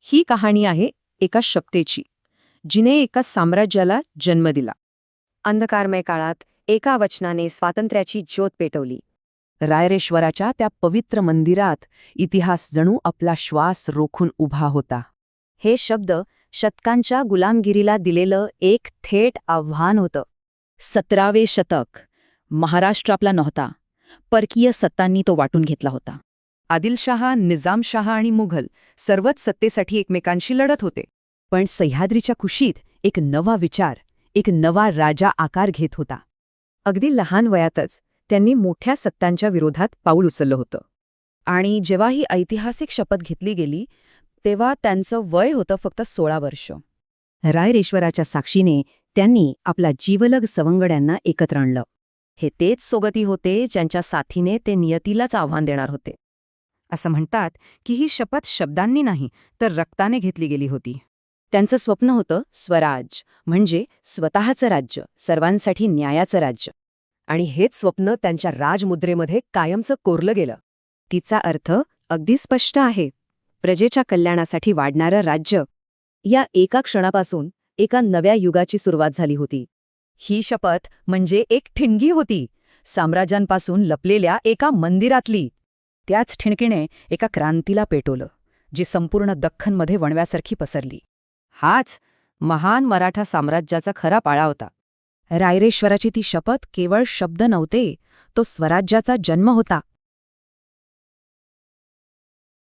ही कहाणी आहे एका शक्तीची, जिने एका साम्राज्याला जन्म दिला. अंधकारमय काळात एका वचनाने स्वातंत्र्याची ज्योत पेटवली. रायरेश्वराच्या त्या पवित्र मंदिरात इतिहास जणू आपला श्वास रोखून उभा होता. हे शब्द शतकांच्या गुलामगिरीला दिलेलं एक थेट आव्हान होतं. 17वे शतक. महाराष्ट्र आपला नव्हता. परकीय सत्तांनी तो वाटून घेतला होता. आदिलशहा, निजामशहा आणि मुघल सर्वच सत्तेसाठी एकमेकांशी लढत होते. पण सह्याद्रीच्या कुशीत एक नवा विचार, एक नवा राजा आकार घेत होता. अगदी लहान वयातच त्यांनी मोठ्या सत्तांच्या विरोधात पाऊल उचललं होतं. आणि जेव्हा ही ऐतिहासिक शपथ घेतली गेली तेव्हा त्यांचं वय होतं फक्त 16 वर्ष. रायरेश्वराच्या साक्षीने त्यांनी आपला जीवलग सवंगड्यांना एकत्र आणलं. हे तेच सोगती होते ज्यांच्या साथीने ते नियतीलाच आव्हान देणार होते. असं म्हणतात की ही शपथ शब्दांनी नाही तर रक्ताने घेतली गेली होती. त्यांचं स्वप्न होतं स्वराज, म्हणजे स्वतःचं राज्य, सर्वांसाठी न्यायाचं राज्य. आणि हेच स्वप्न त्यांच्या राजमुद्रेमध्ये कायमचं कोरलं गेलं. तिचा अर्थ अगदी स्पष्ट आहे. प्रजेच्या कल्याणासाठी वाढणारं राज्य. या एका क्षणापासून एका नव्या युगाची सुरुवात झाली होती. ही शपथ म्हणजे एक ठिणगी होती, साम्राज्यांपासून लपलेल्या एका मंदिरातली. त्याच ठिणकीने एका क्रांतीला पेटवलं, जी संपूर्ण दख्खनमध्ये वणव्यासारखी पसरली. हाच महान मराठा साम्राज्याचा खरा पाळा होता. रायरेश्वराची ती शपथ केवळ शब्द नव्हते, तो स्वराज्याचा जन्म होता.